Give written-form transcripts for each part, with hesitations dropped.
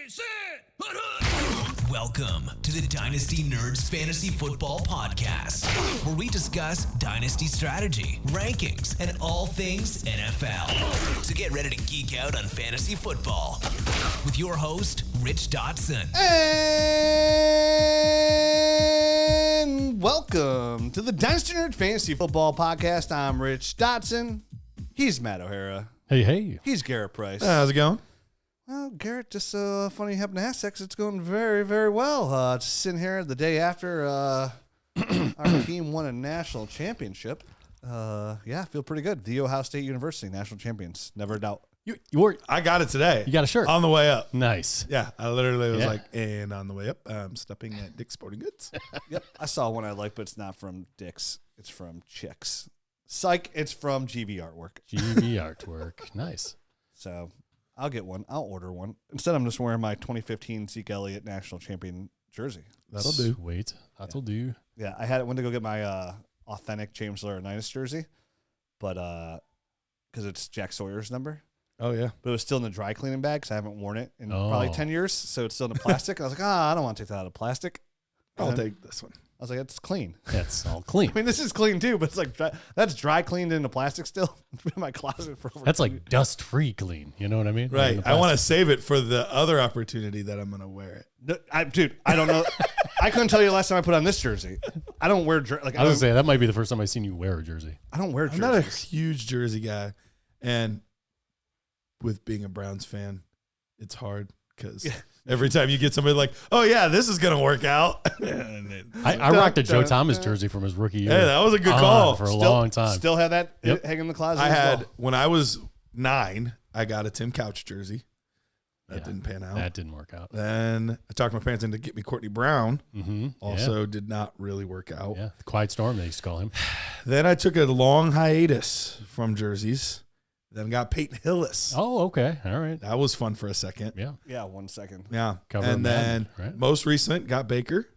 sit. Welcome to the Dynasty Nerds Fantasy Football Podcast, where we discuss Dynasty strategy, rankings, and all things NFL. So get ready to geek out on fantasy football with your host, Rich Dotson. And welcome to the Dynasty Nerd Fantasy Football Podcast. I'm Rich Dotson. He's Matt O'Hara. Hey. He's Garrett Price. How's it going? Well, Garrett, just funny you happen to ask that 'cause it's going very, very well. Just sitting here the day after our team won a national championship. Yeah, I feel pretty good. The Ohio State University national champions, never a doubt. I got it today. You got a shirt on the way up. Nice. Yeah, I literally was like, and on the way up, I'm stopping at Dick's Sporting Goods. Yep, I saw one I like, but it's not from Dick's. It's from Chicks. Psych, it's from GV Artwork. GV Artwork. Nice. So I'll get one. I'll order one. Instead, I'm just wearing my 2015 Zeke Elliott national champion jersey. That'll do. Sweet. That'll do. Yeah, went to go get my authentic James Laurinaitis jersey, but because it's Jack Sawyer's number. Oh, yeah. But it was still in the dry cleaning bag because I haven't worn it in probably 10 years, so it's still in the plastic. And I was like, I don't want to take that out of plastic. I'll take this one. I was like, it's clean. That's all clean. I mean, this is clean too, but it's like that's dry cleaned into plastic still. It's been in my closet for over. That's like dust-free clean. You know what I mean? Right. I want to save it for the other opportunity that I'm going to wear it. No, dude, I don't know. I couldn't tell you the last time I put on this jersey. I don't wear like. I was going to say, that might be the first time I've seen you wear a jersey. I don't wear jerseys. I'm not a huge jersey guy. And with being a Browns fan, it's hard because every time you get somebody like, oh, yeah, this is going to work out. I rocked a Joe Thomas jersey from his rookie year. Yeah, that was a good call. For a long time. Still have that hanging in the closet? When I was 9, I got a Tim Couch jersey. That didn't pan out. That didn't work out. Then I talked my parents into get me Courtney Brown. Mm-hmm. Also did not really work out. Yeah, the Quiet Storm, they used to call him. Then I took a long hiatus from jerseys. Then got Peyton Hillis. Oh, okay. All right. That was fun for a second. Yeah. Yeah, 1 second. Yeah. Cover and then right? most recent, got Baker.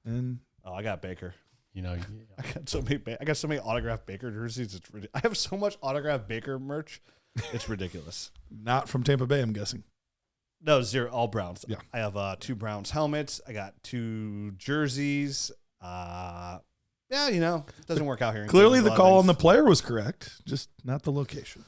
And I got Baker. You know, I got so many autographed Baker jerseys. It's ridiculous. I have so much autographed Baker merch. It's ridiculous. Not from Tampa Bay, I'm guessing. No, 0, all Browns. Yeah. I have 2 Browns helmets. I got 2 jerseys. Yeah, it doesn't work out here. Clearly the call on the player was correct, just not the location.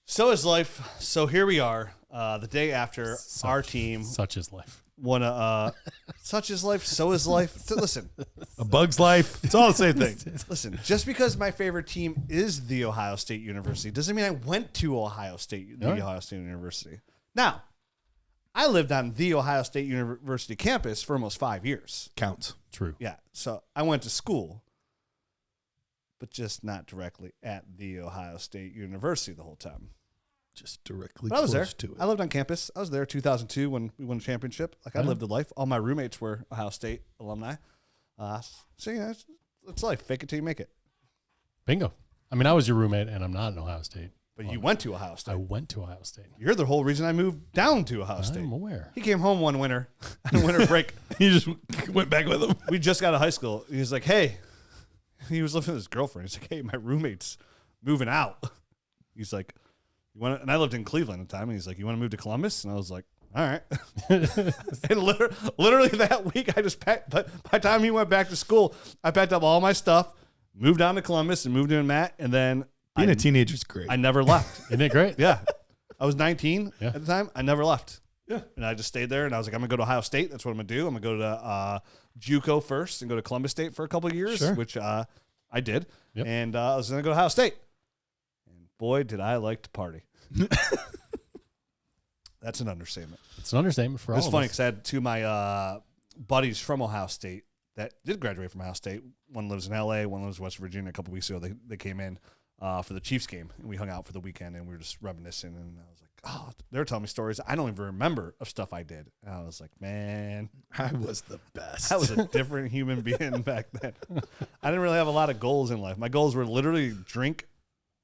So is life. So here we are, the day after our team. Such is life. Won a such is life. So is life. So listen, a bug's life. It's all the same thing. Listen, just because my favorite team is the Ohio State University doesn't mean I went to Ohio State University. Now, I lived on the Ohio State University campus for almost 5 years. Counts. True. Yeah. So I went to school, but just not directly at the Ohio State University the whole time. Just directly but I was there. To it. I lived on campus. I was there 2002 when we won a championship. Like, I lived a life. All my roommates were Ohio State alumni. So, it's life. Fake it till you make it. Bingo. I mean, I was your roommate, and I'm not in Ohio State. But you went to Ohio State. I went to Ohio State. You're the whole reason I moved down to Ohio State. I'm aware. He came home one winter on a winter break. You just went back with him. We just got out of high school. He was like, hey. He was living with his girlfriend. He's like, hey, my roommate's moving out. He's like, and I lived in Cleveland at the time. And he's like, you want to move to Columbus? And I was like, all right. And literally that week, I just packed. But by the time he went back to school, I packed up all my stuff, moved down to Columbus, and moved in with Matt. And then being a teenager is great. I never left. Isn't it great? Yeah. I was 19 at the time. I never left. Yeah. And I just stayed there. And I was like, I'm going to go to Ohio State. That's what I'm going to do. I'm going to go to JUCO first and go to Columbus State for a couple of years, which I did. Yep. And I was going to go to Ohio State. And boy, did I like to party. That's an understatement. It's an understatement for all of us. It's funny because I had 2 of my buddies from Ohio State that did graduate from Ohio State. One lives in L.A., one lives in West Virginia. A couple weeks ago, they came in for the Chiefs game, and we hung out for the weekend, and we were just reminiscing. And I was like, oh, they were telling me stories I don't even remember of stuff I did. And I was like, man, I was the best. I was a different human being back then. I didn't really have a lot of goals in life. My goals were literally drink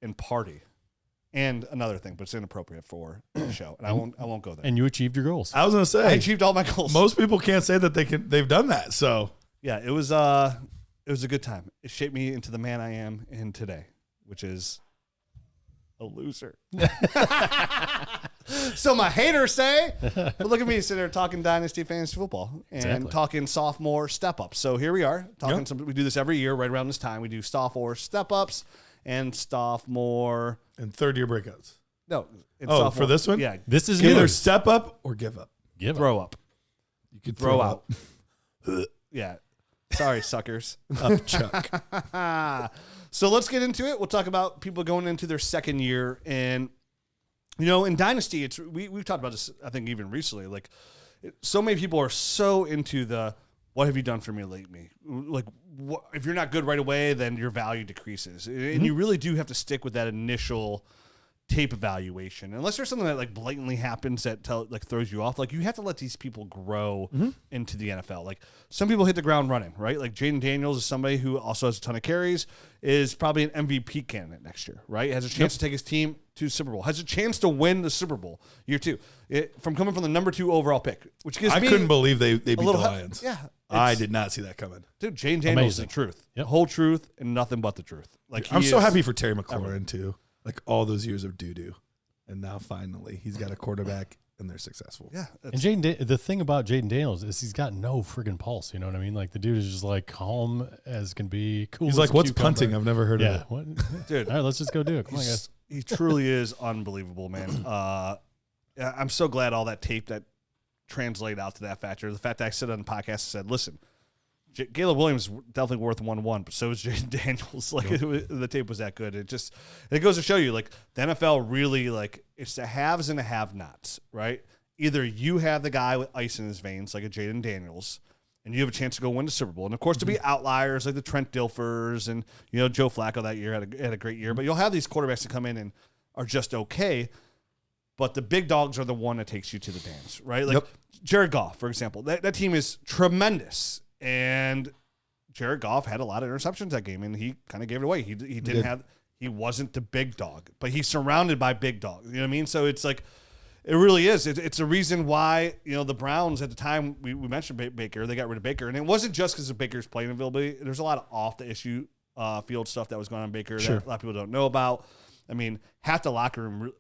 and party. And another thing, but it's inappropriate for the show, and I won't go there. And you achieved your goals. I was going to say, I achieved all my goals. Most people can't say that they've done that. So yeah, it was a good time. It shaped me into the man I am in today, which is a loser. So my haters say. But look at me sitting there talking Dynasty fantasy football and talking sophomore step-ups. So here we are. We do this every year right around this time. We do sophomore step-ups and sophomore. And third-year breakouts. No. For this one? Yeah. This is Either new. step up or give up. Throw up. You could Throw out. Yeah. Sorry, suckers. Up, Chuck. So let's get into it. We'll talk about people going into their second year. And, in Dynasty, we've talked about this, I think, even recently. Like, so many people are so into the, what have you done for me lately? Like, if you're not good right away, then your value decreases. And you really do have to stick with that initial tape evaluation, unless there's something that like blatantly happens that throws you off. Like, you have to let these people grow into the NFL. Like, some people hit the ground running, right? Like Jaden Daniels is somebody who also has a ton of carries, is probably an MVP candidate next year, right? Has a chance to take his team to Super Bowl, has a chance to win the Super Bowl year 2, from coming from the number 2 overall pick, which gives me couldn't believe they beat the Lions. Yeah, I did not see that coming. Dude, Jaden Daniels is the truth, the whole truth, and nothing but the truth. Like, I'm so happy for Terry McLaurin too. Like, all those years of doo-doo. And now finally he's got a quarterback and they're successful. Yeah. And the thing about Jaden Daniels is he's got no friggin' pulse. You know what I mean? Like, the dude is just like calm as can be. Cool. He's like, what's punting? I've never heard of it. What? Dude. All right, let's just go do it. Come on, guys. He truly is unbelievable, man. I'm so glad all that tape that translated out to that factor. The fact that I said on the podcast and said, listen, Caleb Williams is definitely worth 1-1, but so is Jaden Daniels. Like, the tape was that good. It goes to show you, like, the NFL really, like, it's the haves and the have-nots, right? Either you have the guy with ice in his veins, like a Jaden Daniels, and you have a chance to go win the Super Bowl. And, of course, to be outliers like the Trent Dilfers and, Joe Flacco that year had a great year. But you'll have these quarterbacks that come in and are just okay, but the big dogs are the one that takes you to the dance, right? Like, Jared Goff, for example. That team is tremendous. And Jared Goff had a lot of interceptions that game, and he kind of gave it away. He wasn't the big dog, but he's surrounded by big dogs. You know what I mean? So it's like, it really is. It's a reason why, the Browns at the time, we mentioned Baker, they got rid of Baker. And it wasn't just because of Baker's playing availability. There's a lot of off the issue field stuff that was going on in Baker that a lot of people don't know about. I mean, half the locker room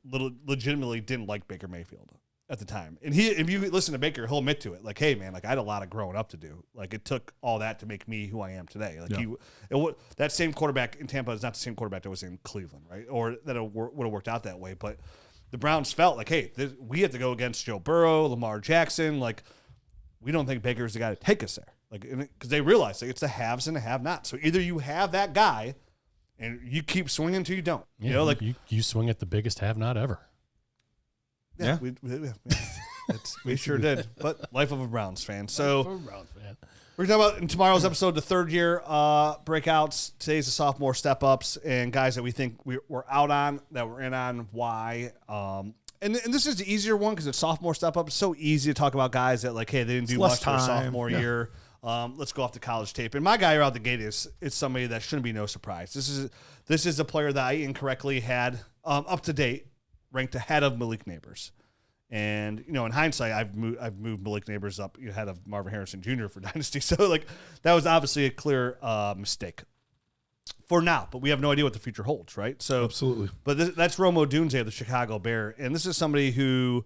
legitimately didn't like Baker Mayfield at the time. And if you listen to Baker, he'll admit to it. Like, hey, man, like, I had a lot of growing up to do. Like, it took all that to make me who I am today. Like, that same quarterback in Tampa is not the same quarterback that was in Cleveland, right? Or that it would have worked out that way. But the Browns felt like, hey, we have to go against Joe Burrow, Lamar Jackson. Like, we don't think Baker's the guy to take us there. Like, because they realize, like, it's the haves and the have-nots. So either you have that guy and you keep swinging until you don't. Yeah, you swing at the biggest have-not ever. Yeah. We sure did. But life of a Browns fan. So we're talking about in tomorrow's episode, the third year breakouts. Today's the sophomore step-ups and guys that we think we're out on, that we're in on, why. And this is the easier one because it's sophomore step-up. It's so easy to talk about guys that, like, hey, they didn't do much for sophomore year. Let's go off the college tape. And my guy out the gate is somebody that shouldn't be no surprise. This is a player that I incorrectly had up to date ranked ahead of Malik Neighbors. And, in hindsight, I've moved Malik Neighbors up ahead of Marvin Harrison Jr. for Dynasty. So, like, that was obviously a clear mistake for now. But we have no idea what the future holds, right? So, absolutely. But that's Rome Odunze of the Chicago Bear. And this is somebody who,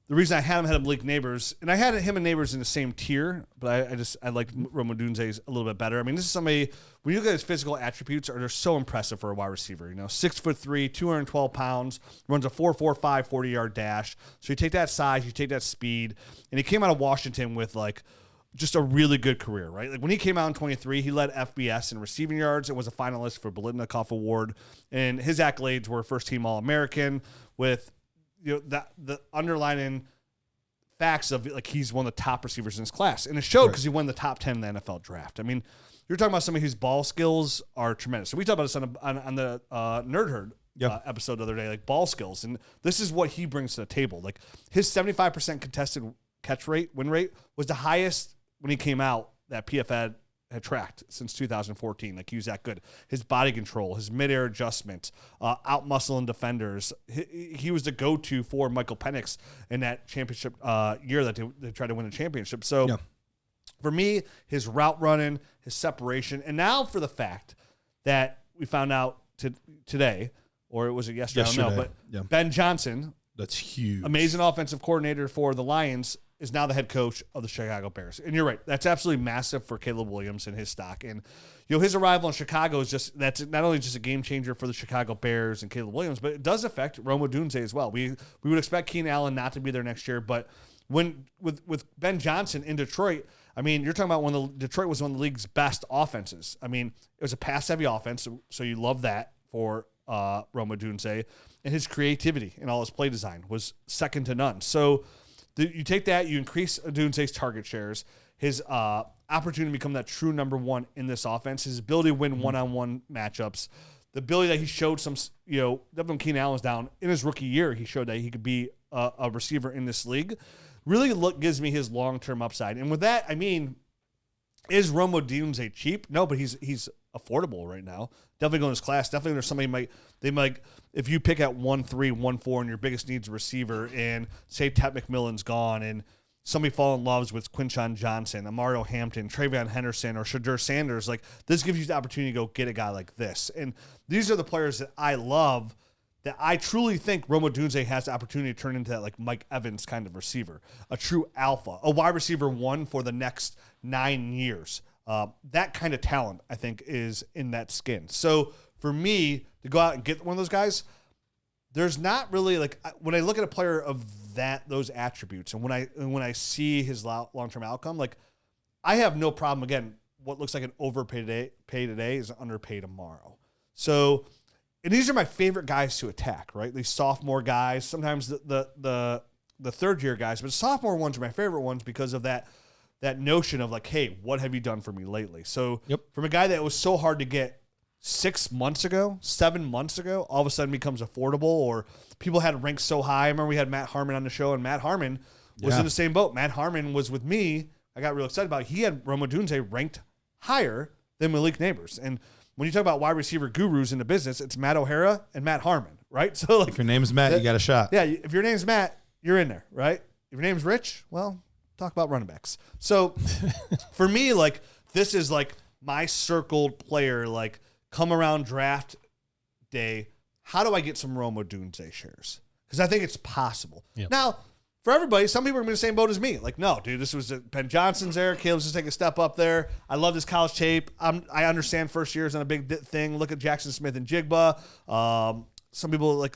the reason I had him ahead of Malik Neighbors, and I had him and Neighbors in the same tier, but I liked Rome Odunze a little bit better. I mean, this is somebody, when you look at his physical attributes, they're so impressive for a wide receiver. 6'3", 212 pounds, runs a 4.45 40-yard dash. So you take that size, you take that speed, and he came out of Washington with, like, just a really good career, right? Like, when he came out in 23, he led FBS in receiving yards and was a finalist for Biletnikoff Award. And his accolades were first-team All-American with the underlying facts of, like, he's one of the top receivers in his class. And it showed because he won the top 10 in the NFL draft. I mean, you're talking about somebody whose ball skills are tremendous. So we talked about this on the Nerd Herd episode the other day, like, ball skills. And this is what he brings to the table. Like, his 75% contested win rate, was the highest when he came out that PFF had tracked since 2014. Like, he was that good. His body control, his midair adjustment, out-muscling defenders. He was the go-to for Michael Penix in that championship year that they tried to win a championship. So for me, his route running, his separation, and now for the fact that we found out today, or was it yesterday? I don't know. But Ben Johnson, That's huge. Amazing offensive coordinator for the Lions, is now the head coach of the Chicago Bears. And you're right. That's absolutely massive for Caleb Williams and his stock. And, his arrival in Chicago that's not only just a game changer for the Chicago Bears and Caleb Williams, but it does affect Rome Odunze as well. We would expect Keenan Allen not to be there next year, but with Ben Johnson in Detroit, you're talking about Detroit was one of the league's best offenses. It was a pass-heavy offense, so you love that for Rome Odunze. And his creativity and all his play design was second to none. So you take that, you increase Odunze's target shares, his opportunity to become that true number one in this offense, his ability to win one-on-one matchups, the ability that he showed when Keenan Allen was down in his rookie year, he showed that he could be a receiver in this league, really gives me his long-term upside. And with that, is Rome Odunze cheap? No, but he's affordable right now. Definitely going to his class. Definitely there's somebody if you pick at 1-3, 1-4 and your biggest needs a receiver, and say Ted McMillan's gone and somebody fall in love with Quinshon Johnson, Amario Hampton, Travion Henderson, or Shadur Sanders, this gives you the opportunity to go get a guy like this. And these are the players that I love, that I truly think Rome Odunze has the opportunity to turn into that Mike Evans kind of receiver, a true alpha, a wide receiver one for the next 9 years. That kind of talent, I think, is in that skin. So for me to go out and get one of those guys, there's not really when I look at a player of those attributes, and when I see his long-term outcome, I have no problem. Again, what looks like an overpaid today is underpaid tomorrow. So, and these are my favorite guys to attack, right? These sophomore guys, sometimes the third-year guys, but sophomore ones are my favorite ones because of that notion of hey, what have you done for me lately? So from a guy that was so hard to get 7 months ago, all of a sudden becomes affordable, or people had ranked so high. I remember we had Matt Harmon on the show, and Matt Harmon was in the same boat. Matt Harmon was with me. I got real excited about it. He had Rome Odunze ranked higher than Malik Neighbors. And when you talk about wide receiver gurus in the business, it's Matt O'Hara and Matt Harmon, right? So if your name's Matt, you got a shot. Yeah, if your name's Matt, you're in there, right? If your name's Rich, well, talk about running backs. So for me, this is my circled player, come around draft day, how do I get some Rome Odunze shares? Because I think it's possible. Yep. Now, for everybody, some people are going to be in the same boat as me. No, dude, this was Ben Johnson's there. Caleb's just taking a step up there. I love this college tape. I understand first year is not a big thing. Look at Jackson Smith and Jigba. Some people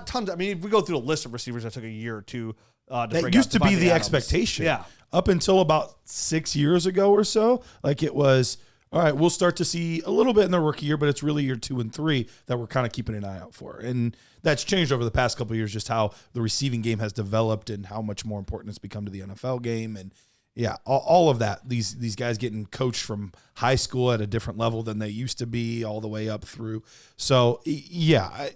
tons. If we go through the list of receivers that took a year or two to break out. That used to be the Adams. expectation. Yeah. Up until about 6 years ago or so, it was, all right, we'll start to see a little bit in the rookie year, but it's really year 2 and 3 that we're kind of keeping an eye out for. And that's changed over the past couple of years, just how the receiving game has developed and how much more important it's become to the NFL game. And yeah, all of that, these guys getting coached from high school at a different level than they used to be all the way up through. So yeah,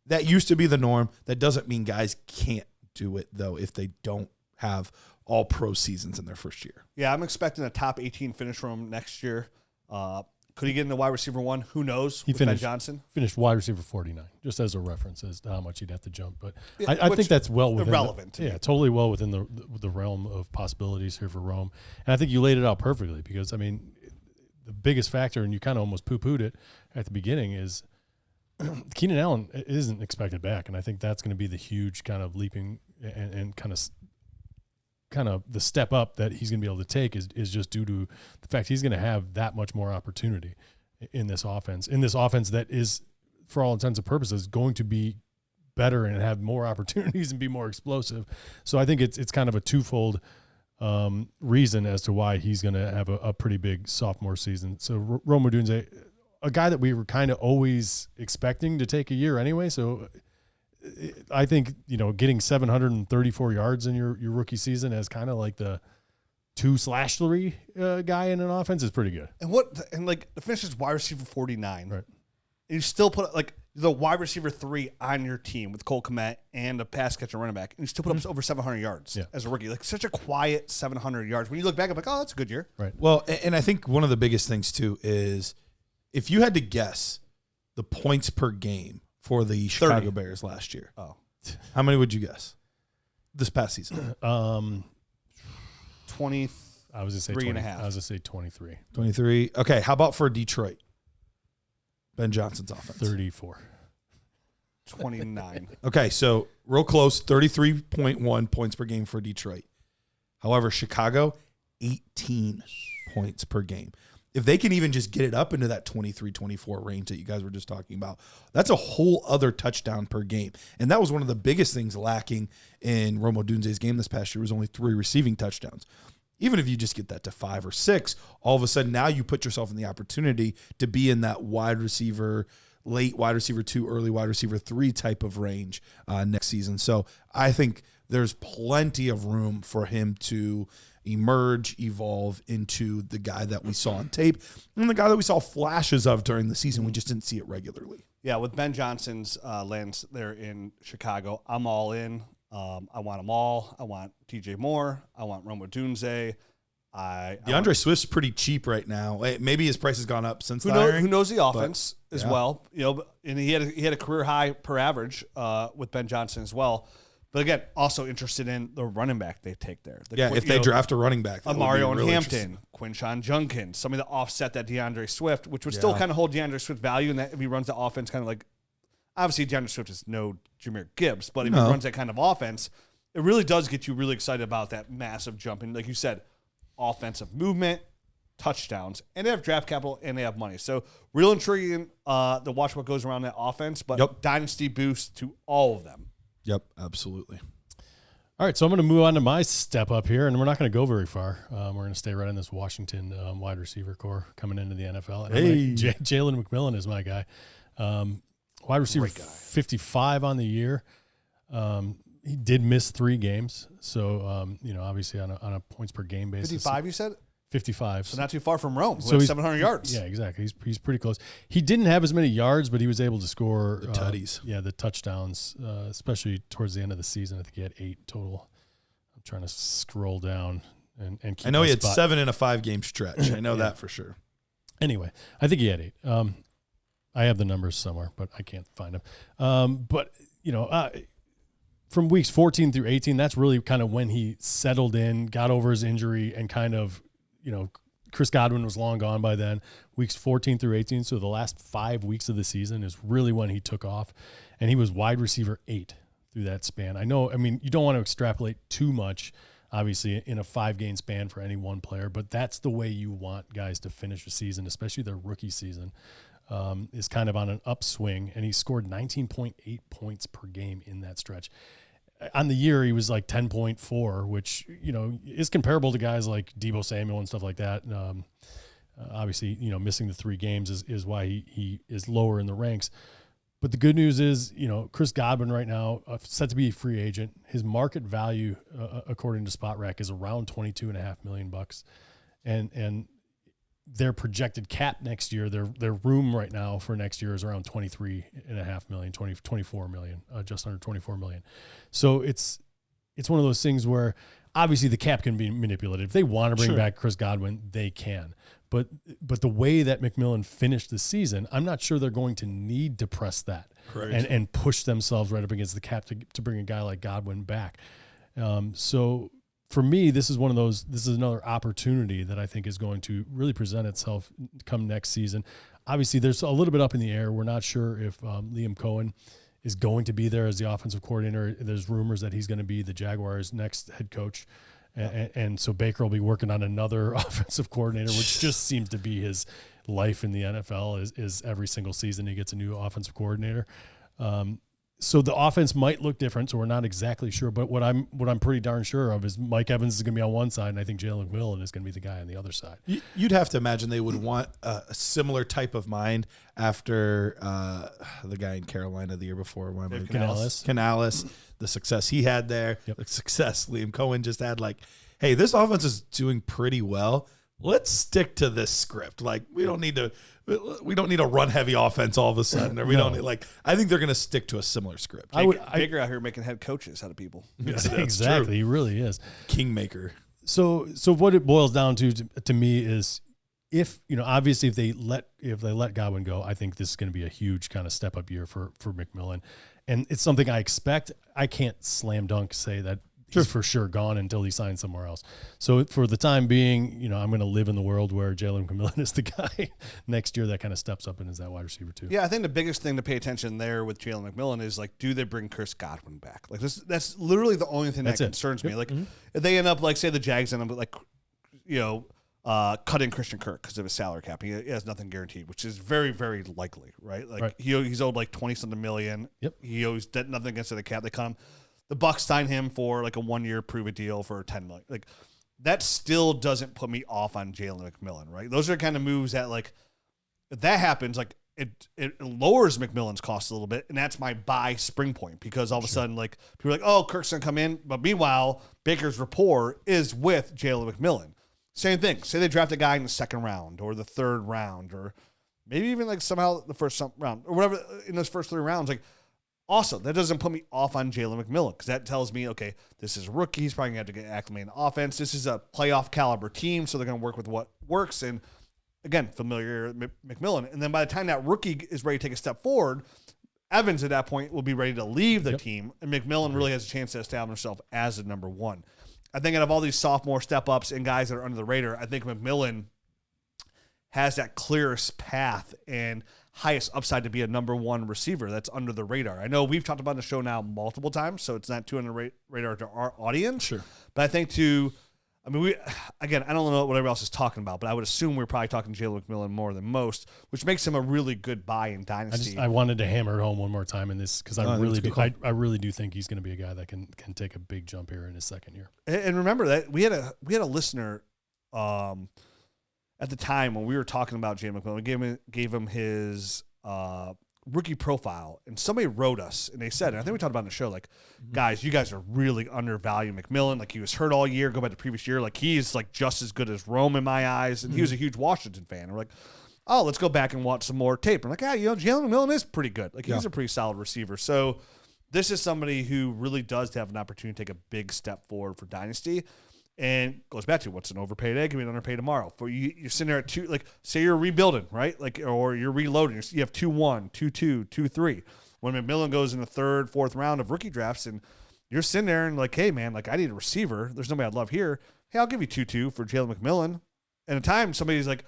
that used to be the norm. That doesn't mean guys can't do it though, if they don't have all pro seasons in their first year. Yeah. I'm expecting a top 18 finish from him next year. Could he get into wide receiver one? Who knows? He finished, Ben Johnson finished wide receiver 49, just as a reference as to how much he'd have to jump. But I think that's well within irrelevant. Totally well within the realm of possibilities here for Rome. And I think you laid it out perfectly because, the biggest factor, and you kind of almost poo-pooed it at the beginning, is Keenan Allen isn't expected back. And I think that's going to be the huge kind of leaping and kind of the step up that he's going to be able to take is just due to the fact he's going to have that much more opportunity in this offense that is, for all intents and purposes, going to be better and have more opportunities and be more explosive. So I think it's kind of a twofold reason as to why he's going to have a pretty big sophomore season. So Rome Odunze, a guy that we were kind of always expecting to take a year anyway. So I think, getting 734 yards in your rookie season as kind of like the 2/3 guy in an offense is pretty good. And the finish is wide receiver 49. Right. And you still put the wide receiver 3 on your team with Cole Kmet and a pass catcher running back, and you still put up over 700 yards as a rookie. Such a quiet 700 yards. When you look back, I'm oh, that's a good year. Right. Well, and I think one of the biggest things too is if you had to guess the points per game for the Chicago Bears last year. Oh. How many would you guess this past season? 20. I was going to say 3.5. I was going to say 23. 23. Okay, how about for Detroit? Ben Johnson's offense. 34. 29. Okay, so real close, 33.1 points per game for Detroit. However, Chicago, 18 points per game. If they can even just get it up into that 23, 24 range that you guys were just talking about, that's a whole other touchdown per game. And that was one of the biggest things lacking in Rome Odunze's game this past year was only 3 receiving touchdowns. Even if you just get that to 5 or 6, all of a sudden now you put yourself in the opportunity to be in that wide receiver, late wide receiver 2, early wide receiver 3 type of range next season. So I think there's plenty of room for him to emerge, evolve into the guy that we saw on tape and the guy that we saw flashes of during the season. We just didn't see it regularly. Yeah, with Ben Johnson's lands there in Chicago, I'm all in. I want them all. I want TJ Moore. I want Rome Odunze. DeAndre Swift's pretty cheap right now. Maybe his price has gone up since the hiring. Who knows the offense as well? And he had a career high per average with Ben Johnson as well. But again, also interested in the running back they take there. If they draft a running back, Mario and Hampton, Quinshon Judkins, somebody to offset that DeAndre Swift, which would still kind of hold DeAndre Swift value in that if he runs the offense kind of like, obviously DeAndre Swift is no Jahmyr Gibbs, but if he runs that kind of offense, it really does get you really excited about that massive jump. And like you said, offensive movement, touchdowns, and they have draft capital and they have money. So real intriguing to watch what goes around that offense, but dynasty boost to all of them. Yep, absolutely. All right, so I'm going to move on to my step up here, and we're not going to go very far. We're going to stay right in this Washington wide receiver core coming into the NFL. And Jalen McMillan is my guy. Wide receiver 55 on the year. He did miss 3 games, so obviously on a points per game basis. 55, you said? 55. So not too far from Rome. So he's 700 yards. Yeah, exactly. He's pretty close. He didn't have as many yards, but he was able to score the tutties. The touchdowns, especially towards the end of the season. I think he had 8 total. I'm trying to scroll down and keep. I know my he had spot. 7 in a 5-game stretch. I know that for sure. Anyway, I think he had 8. I have the numbers somewhere, but I can't find them. From weeks 14 through 18, that's really kind of when he settled in, got over his injury, and kind of, Chris Godwin was long gone by then. Weeks 14 through 18, so the last 5 weeks of the season is really when he took off, and he was wide receiver 8 through that span. You don't want to extrapolate too much, obviously, in a 5-game span for any one player, but that's the way you want guys to finish a season, especially their rookie season. Is kind of on an upswing, and he scored 19.8 points per game in that stretch. On the year, he was like 10.4, which, is comparable to guys like Deebo Samuel and stuff like that. Obviously, missing the 3 games is why he is lower in the ranks. But the good news is, Chris Godwin right now, set to be a free agent. His market value, according to SpotRack, is around $22.5 million. And their projected cap next year, their room right now for next year is around $23.5 million, 24 million, just under 24 million. So it's one of those things where obviously the cap can be manipulated. If they want to bring back Chris Godwin, they can. But the way that McMillan finished the season, I'm not sure they're going to need to press that and push themselves right up against the cap to bring a guy like Godwin back. So for me, this is another opportunity that I think is going to really present itself come next season. Obviously, there's a little bit up in the air. We're not sure if Liam Cohen is going to be there as the offensive coordinator. There's rumors that he's going to be the Jaguars' next head coach. And so Baker will be working on another offensive coordinator, which just seems to be his life in the NFL is every single season he gets a new offensive coordinator. So the offense might look different, so we're not exactly sure. But what I'm pretty darn sure of is Mike Evans is going to be on one side, and I think Jalen McMillan is going to be the guy on the other side. You'd have to imagine they would want a similar type of mind after the guy in Carolina the year before. Canales, the success he had there, the success Liam Cohen just had. Like, hey, this offense is doing pretty well. Let's stick to this script. Like, we don't need to run heavy offense all of a sudden. Or I think they're going to stick to a similar script. Baker out here making head coaches out of people. Exactly. True. He really is. Kingmaker. So what it boils down to me is obviously if they let Godwin go, I think this is going to be a huge kind of step up year for McMillan. And it's something I expect. I can't slam dunk say that He's for sure gone until he signs somewhere else. So for the time being, I'm going to live in the world where Jalen McMillan is the guy. Next year, that kind of steps up and is that wide receiver too. Yeah, I think the biggest thing to pay attention there with Jalen McMillan is like, do they bring Chris Godwin back? Like that's literally the only thing that concerns me. Like if they end up like say the Jags end up like, cutting Christian Kirk because of his salary cap. He has nothing guaranteed, which is very, very likely, right? Like he's owed like 20-something million. Yep. He owes nothing against the cap. They cut him. The Bucs sign him for like a 1-year prove-it deal for $10 million. Like that still doesn't put me off on Jalen McMillan, right? Those are kind of moves that like if that happens, like it lowers McMillan's cost a little bit, and that's my buy spring point because all of a sudden like people are like, oh, Kirk's gonna come in, but meanwhile Baker's rapport is with Jalen McMillan. Same thing. Say they draft a guy in the second round or the third round or maybe even like somehow the first round or whatever in those first 3 rounds. Like, awesome. That doesn't put me off on Jalen McMillan because that tells me, okay, this is a rookie. He's probably going to have to get acclimated in offense. This is a playoff caliber team, so they're going to work with what works. And again, familiar McMillan. And then by the time that rookie is ready to take a step forward, Evans at that point will be ready to leave the team, and McMillan really has a chance to establish himself as the number one. I think out of all these sophomore step-ups and guys that are under the radar, I think McMillan has that clearest path and highest upside to be a number one receiver that's under the radar. I know we've talked about the show now multiple times, so it's not too under the radar to our audience. Sure. But I think I don't know what everybody else is talking about, but I would assume we're probably talking Jalen McMillan more than most, which makes him a really good buy in Dynasty. I wanted to hammer it home one more time in this because I really do think he's going to be a guy that can take a big jump here in his second year. And remember that we had a listener at the time when we were talking about Jalen McMillan. We gave him his rookie profile, and somebody wrote us and they said, and I think we talked about in the show, like, guys, you guys are really undervaluing McMillan. Like, he was hurt all year, go back to the previous year. Like, he's like just as good as Rome in my eyes. And he was a huge Washington fan. And we're like, oh, let's go back and watch some more tape. I'm like, Jalen McMillan is pretty good. Like, he's a pretty solid receiver. So this is somebody who really does have an opportunity to take a big step forward for Dynasty. And goes back to what's an overpaid egg can be an underpaid tomorrow. For you're sitting there at 2, like say you're rebuilding, right? Like, or you're reloading. You have 2-1, 2-2, 2-3. When McMillan goes in the 3rd, 4th round of rookie drafts, and you're sitting there and like, hey man, like I need a receiver. There's nobody I'd love here. Hey, I'll give you 2-2 for Jalen McMillan. And at times somebody's like,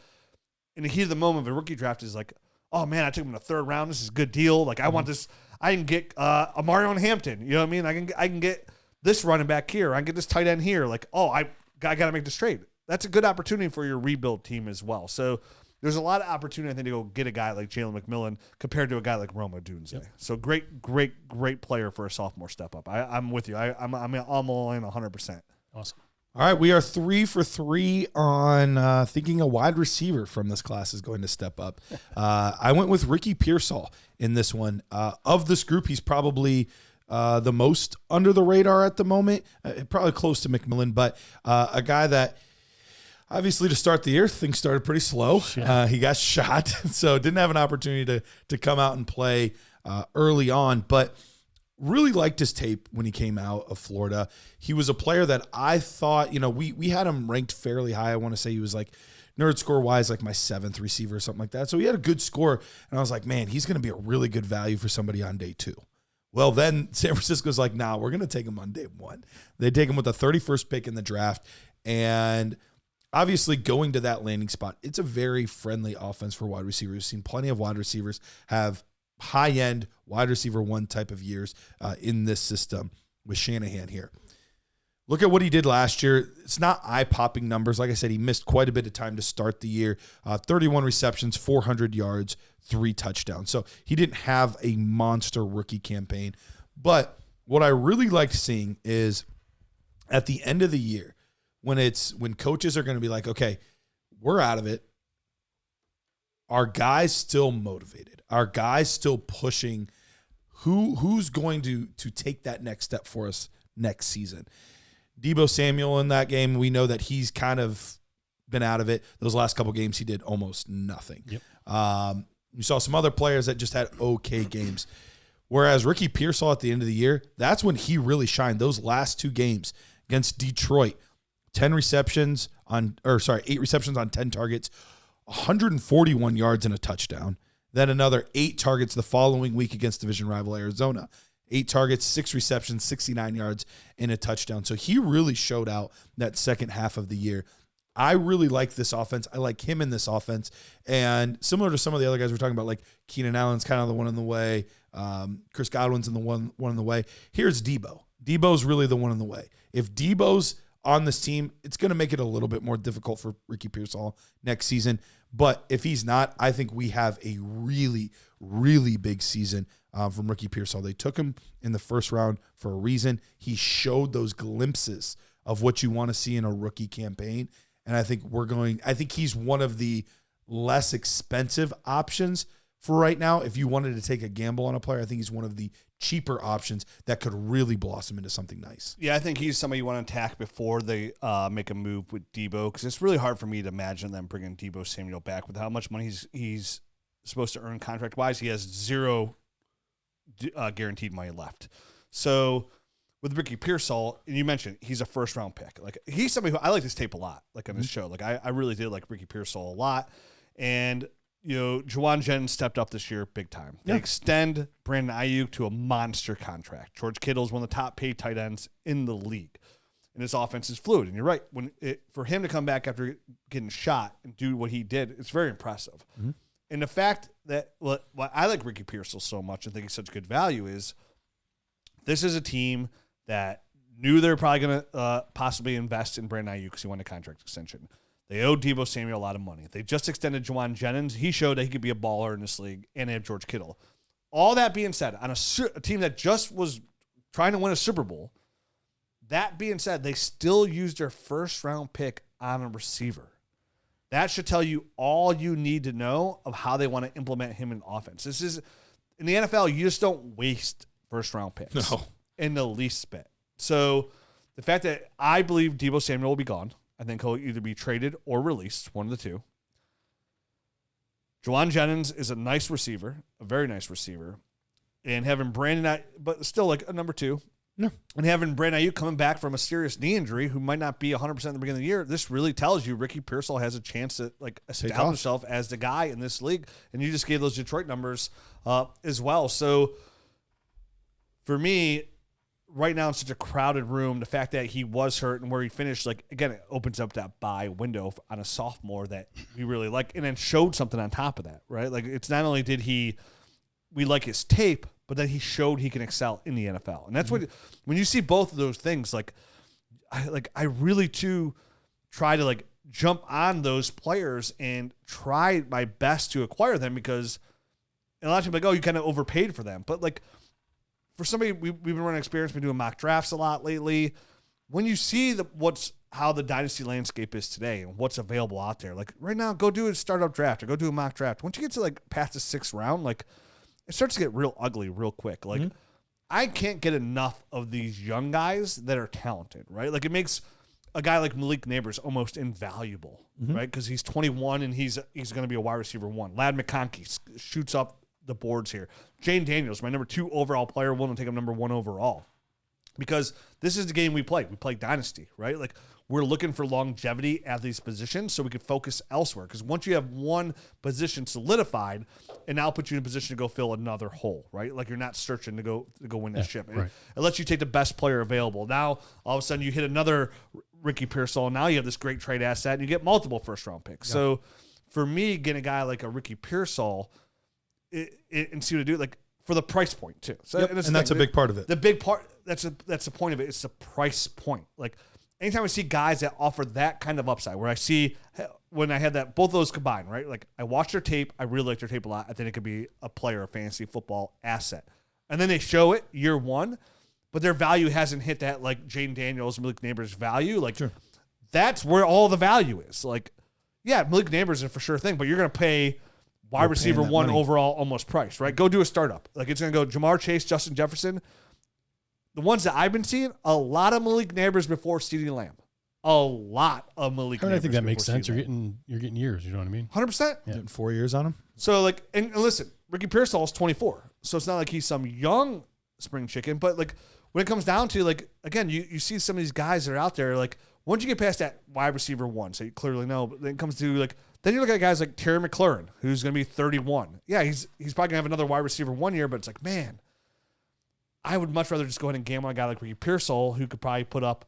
in the heat of the moment of a rookie draft is like, oh man, I took him in the 3rd round. This is a good deal. Like I want this. I can get a Mario in Hampton. You know what I mean? I can get this running back here. I can get this tight end here. Like, oh, I got to make this trade. That's a good opportunity for your rebuild team as well. So there's a lot of opportunity, I think, to go get a guy like Jalen McMillan compared to a guy like Rome Odunze. Yep. So great player for a sophomore step up. I'm with you. I'm all in 100%. Awesome. All right, we are 3 for 3 on thinking a wide receiver from this class is going to step up. I went with Ricky Pearsall in this one. Of this group, he's probably the most under the radar at the moment, probably close to McMillan, but a guy that obviously to start the year, things started pretty slow. He got shot, so didn't have an opportunity to come out and play early on, but really liked his tape when he came out of Florida. He was a player that I thought, we had him ranked fairly high. I want to say he was like nerd score wise, like my 7th receiver or something like that. So he had a good score, and I was like, man, he's going to be a really good value for somebody on day 2. Well, then San Francisco's like, nah, we're going to take him on day 1. They take him with the 31st pick in the draft. And obviously going to that landing spot, it's a very friendly offense for wide receivers. We've seen plenty of wide receivers have high-end wide receiver 1 type of years in this system with Shanahan here. Look at what he did last year. It's not eye-popping numbers. Like I said, he missed quite a bit of time to start the year. 31 receptions, 400 yards, 3 touchdowns. So he didn't have a monster rookie campaign. But what I really liked seeing is at the end of the year, when coaches are going to be like, okay, we're out of it. Are guys still motivated? Are guys still pushing? Who's going to take that next step for us next season? Deebo Samuel in that game, we know that he's kind of been out of it. Those last couple games, he did almost nothing. Yep. You saw some other players that just had okay games. Whereas Ricky Pearsall at the end of the year, that's when he really shined. Those last 2 games against Detroit, 8 receptions on 10 targets, 141 yards and a touchdown. Then another 8 targets the following week against division rival Arizona. 8 targets, 6 receptions, 69 yards, and a touchdown. So he really showed out that second half of the year. I really like this offense. I like him in this offense. And similar to some of the other guys we're talking about, like Keenan Allen's kind of the one in the way. Chris Godwin's in the one in the way. Here's Debo. Debo's really the one in the way. If Debo's on this team, it's going to make it a little bit more difficult for Ricky Pearsall next season. But if he's not, I think we have a really, really big season from Ricky Pearsall. They took him in the first round for a reason. He showed those glimpses of what you want to see in a rookie campaign. And I think he's one of the less expensive options for right now. If you wanted to take a gamble on a player, I think he's one of the cheaper options that could really blossom into something nice. Yeah, I think he's somebody you want to attack before they make a move with Debo, because it's really hard for me to imagine them bringing Debo Samuel back with how much money he's supposed to earn contract-wise. He has zero guaranteed money left. So with Ricky Pearsall, and you mentioned he's a first-round pick. Like, he's somebody who I like this tape a lot, like on this show. Like, I really did like Ricky Pearsall a lot. And Juwan Jennings stepped up this year big time. They extend Brandon Ayuk to a monster contract. George Kittle's one of the top paid tight ends in the league. And his offense is fluid. And you're right. For him to come back after getting shot and do what he did, it's very impressive. Mm-hmm. And the fact that what I like Ricky Pearsall so much and think he's such good value is this is a team that knew they were probably going to possibly invest in Brandon Ayuk because he won a contract extension. They owed Debo Samuel a lot of money. They just extended Juwan Jennings. He showed that he could be a baller in this league, and they have George Kittle. All that being said, on a team that just was trying to win a Super Bowl, that being said, they still used their first-round pick on a receiver. That should tell you all you need to know of how they want to implement him in offense. This is in the NFL, you just don't waste first-round picks in the least bit. So the fact that I believe Debo Samuel will be gone, I think he'll either be traded or released, one of the two. Juwan Jennings is a nice receiver, a very nice receiver. And having Brandon, but still like a number 2. Yeah. And having Brandon Ayuk coming back from a serious knee injury who might not be 100% at the beginning of the year, this really tells you Ricky Pearsall has a chance to like establish himself as the guy in this league. And you just gave those Detroit numbers as well. So for me, right now in such a crowded room, the fact that he was hurt and where he finished, like, again, it opens up that buy window on a sophomore that we really like, and then showed something on top of that, right? Like, it's not only did we like his tape, but then he showed he can excel in the NFL. And that's what, when you see both of those things, I really too try to like jump on those players and try my best to acquire them, because a lot of people are like, oh, you kind of overpaid for them. But like, for somebody, we've been running experience, been doing mock drafts a lot lately. When you see how the dynasty landscape is today and what's available out there, like right now, go do a startup draft or go do a mock draft. Once you get to like past the 6th round, like it starts to get real ugly real quick. Like I can't get enough of these young guys that are talented, right? like it makes a guy like Malik Neighbors almost invaluable, right? Because he's 21 and he's going to be a wide receiver 1. Ladd McConkey shoots up the boards here. Jane Daniels, my number 2 overall player, willing to take him number 1 overall. Because this is the game we play. We play Dynasty, right? Like, we're looking for longevity at these positions so we can focus elsewhere. Because once you have one position solidified, it now puts you in a position to go fill another hole, right? Like, you're not searching to go win this ship. Right. It lets you take the best player available. Now, all of a sudden, you hit another Ricky Pearsall. Now you have this great trade asset, and you get multiple first-round picks. Yeah. So, for me, getting a guy like a Ricky Pearsall and see what to do, like, for the price point too. So, and that's a big part of it. The big part, that's the point of it. It's the price point. Like, anytime I see guys that offer that kind of upside, where I see when I had that, both of those combined, right? Like, I watched their tape. I really like their tape a lot. I think it could be a player, a fantasy football asset. And then they show it year 1, but their value hasn't hit that, like Jane Daniels, Malik Neighbors value. Like, sure. That's where all the value is. Like, yeah, Malik Neighbors is a for sure thing, but you're going to pay wide receiver 1 money. Overall almost priced, right? Go do a startup. Like, it's going to go Jamar Chase, Justin Jefferson. The ones that I've been seeing, a lot of Malik Neighbors before CeeDee Lamb. A lot of Malik Neighbors. I think that makes sense. You're getting years, you know what I mean? 100%. Yeah. Getting 4 years on him. So, like, and listen, Ricky Pearsall is 24. So it's not like he's some young spring chicken, but like when it comes down to, like, again, you see some of these guys that are out there, like, once you get past that wide receiver 1, so you clearly know, but then it comes to, like, then you look at guys like Terry McLaurin, who's going to be 31. Yeah, he's probably going to have another wide receiver 1 year, but it's like, man, I would much rather just go ahead and gamble on a guy like Ricky Pearsall, who could probably put up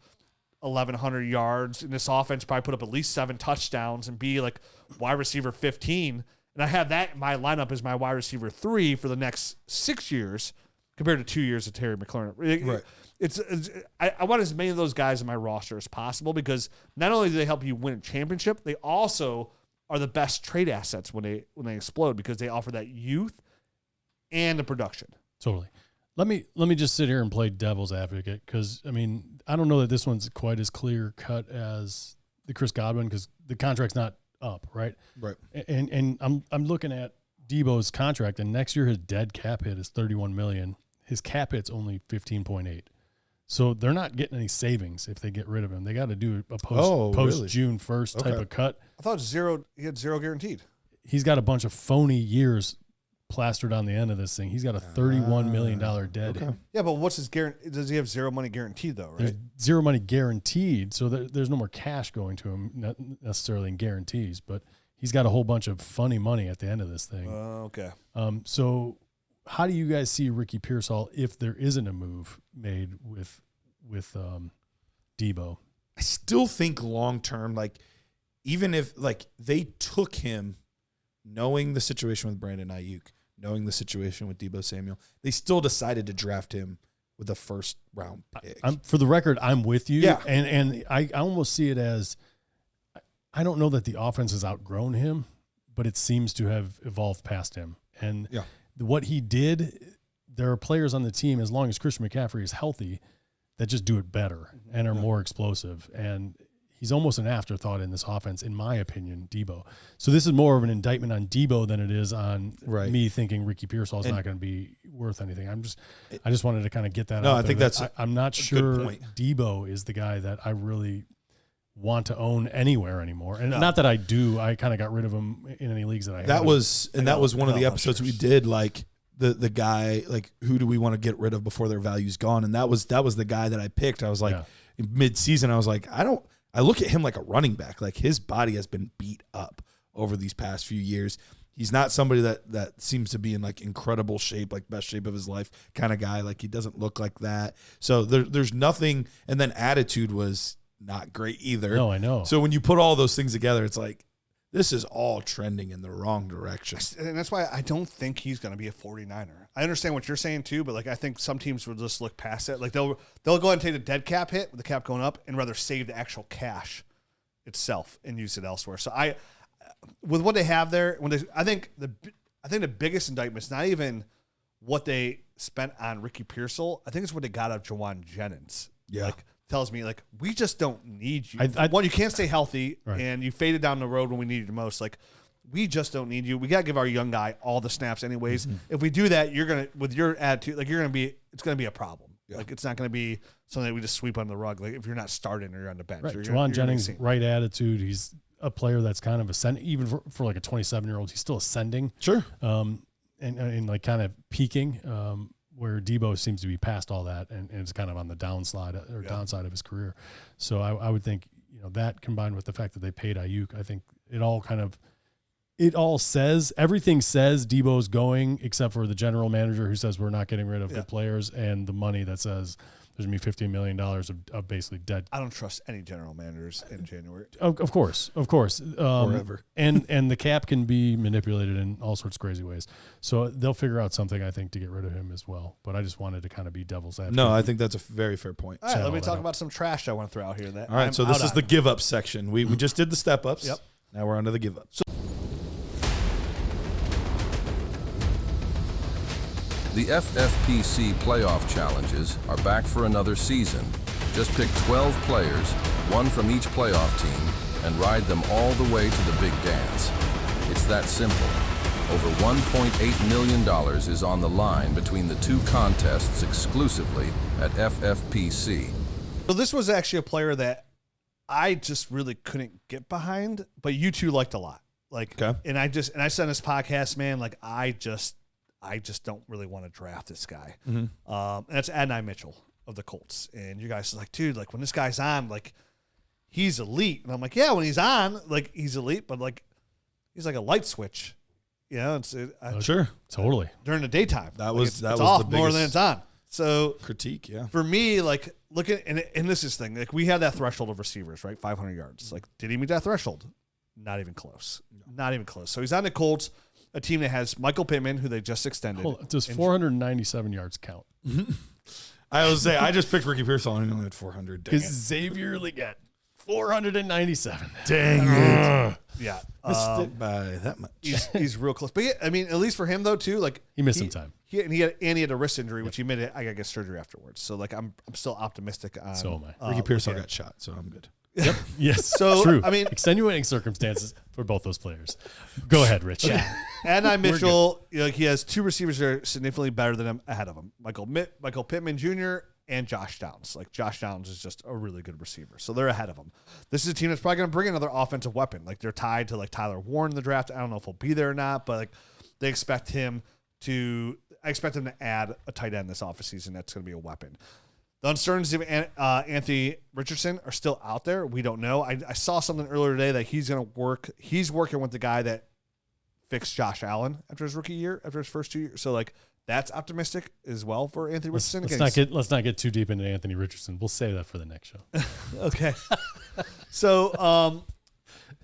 1,100 yards in this offense, probably put up at least 7 touchdowns and be like wide receiver 15. And I have that in my lineup as my wide receiver 3 for the next 6 years compared to 2 years of Terry McLaurin. Right. I want as many of those guys in my roster as possible because not only do they help you win a championship, they also are the best trade assets when they explode because they offer that youth and the production. Totally. Let me just sit here and play devil's advocate because, I mean, I don't know that this one's quite as clear cut as the Chris Godwin because the contract's not up, right? Right. And I'm looking at Debo's contract, and next year his dead cap hit is $31 million. His cap hit's only 15.8. So they're not getting any savings if they get rid of him. They got to do a post June 1st type of cut. I thought he had 0 guaranteed. He's got a bunch of phony years plastered on the end of this thing. He's got a $31 million dead. Okay. Yeah, but what's his guarantee? Does he have 0 money guaranteed though? Right? There's 0 money guaranteed, so there's no more cash going to him, not necessarily in guarantees, but he's got a whole bunch of funny money at the end of this thing. Okay. So how do you guys see Ricky Pearsall if there isn't a move made with Debo? I still think long term, like even if like they took him, knowing the situation with Brandon Ayuk, knowing the situation with Debo Samuel, they still decided to draft him with a first round pick. For the record, I'm with you. Yeah. And I almost see it as, I don't know that the offense has outgrown him, but it seems to have evolved past him. And what he did, there are players on the team, as long as Christian McCaffrey is healthy, that just do it better and are more explosive. And he's almost an afterthought in this offense, in my opinion, Debo. So this is more of an indictment on Debo than it is on me thinking Ricky Pearsall is not going to be worth anything. I just wanted to kind of get that out. No, I think that's I'm not sure Debo is the guy that I really want to own anywhere anymore. And not that I do. I kind of got rid of him in any leagues that I had. That was one of the episodes we did, like the guy, like who do we want to get rid of before their value's gone? And that was the guy that I picked. I was like mid-season, I was like, I look at him like a running back. Like his body has been beat up over these past few years. He's not somebody that seems to be in like incredible shape, like best shape of his life kind of guy. Like he doesn't look like that. So there's nothing. And then attitude was not great either. No, I know. So when you put all those things together, it's like, this is all trending in the wrong direction. And that's why I don't think he's going to be a 49er. I understand what you're saying too, but like I think some teams will just look past it. Like they'll go ahead and take the dead cap hit with the cap going up and rather save the actual cash itself and use it elsewhere. So with what they have there, I think the biggest indictment is not even what they spent on Ricky Pearsall. I think it's what they got out of Jawan Jennings. Yeah. Like tells me like we just don't need you. One, you can't stay healthy, and you faded down the road when we needed you most. Like we just don't need you. We got to give our young guy all the snaps anyways. Mm-hmm. If we do that, you're gonna with your attitude, like it's gonna be a problem. Yeah. Like it's not gonna be something that we just sweep under the rug. Like if you're not starting or you're on the bench. Right. Jawan Jennings, right attitude. He's a player that's kind of ascending, even for like a 27-year-old. He's still ascending. Sure. And like kind of peaking. Where Debo seems to be past all that and it's kind of on the downside of his career. So I would think, that combined with the fact that they paid Ayuk, I think everything says Debo's going except for the general manager who says we're not getting rid of good players and the money that says there's going to be $15 million of basically dead. I don't trust any general managers in January. Of course. Or ever. And the cap can be manipulated in all sorts of crazy ways. So they'll figure out something, I think, to get rid of him as well. But I just wanted to kind of be devil's advocate. No, I think that's a very fair point. All right, let me talk about some trash I want to throw out here. All right, so this is the give-up section. We just did the step-ups. Yep. Now we're on to the give-ups. The FFPC playoff challenges are back for another season. Just pick 12 players, one from each playoff team, and ride them all the way to the big dance. It's that simple. Over $1.8 million is on the line between the two contests exclusively at FFPC. So this was actually a player that I just really couldn't get behind, but you two liked a lot. Like, okay. And I said in this podcast, man, like I just don't really want to draft this guy. Mm-hmm. And that's Adonai Mitchell of the Colts. And you guys are like, dude, like when this guy's on, like he's elite. And I'm like, yeah, when he's on, like he's elite, but like he's like a light switch. You know, sure, totally. During the daytime, that was it's that was off the biggest, more than it's on. So Critique, yeah. for me, like, look at, and this is the thing, like, we had that threshold of receivers, right? 500 yards. Like, did he meet that threshold? Not even close. Not even close. So he's on the Colts, a team that has Michael Pittman, who they just extended. Hold on, does 497 yards count? I was say I just picked Ricky Pearsall and he only had 400. Dang Because it. Xavier got 497. Dang it. Yeah. Missed it by that much. He's real close. But yeah, I mean, at least for him though, too, like He missed some time. He had a wrist injury, which he admitted I got to get surgery afterwards. So like I'm still optimistic on So am I. Ricky Pearsall got shot, so I'm good. Yep. Yes. So, true. I mean- extenuating circumstances for both those players. Go ahead, Rich. Adonai Mitchell, he has two receivers that are significantly better than him ahead of him. Michael Pittman Jr. and Josh Downs. Like Josh Downs is just a really good receiver. So they're ahead of him. This is a team that's probably going to bring another offensive weapon. Like they're tied to like Tyler Warren in the draft. I don't know if he'll be there or not, but like they expect him to add a tight end this offseason that's going to be a weapon. The uncertainties of Anthony Richardson are still out there. We don't know. I saw something earlier today that he's going to work. He's working with the guy that fixed Josh Allen after his rookie year, after his first 2 years. So like that's optimistic as well for Anthony Richardson. Let's not get too deep into Anthony Richardson. We'll save that for the next show. Okay. So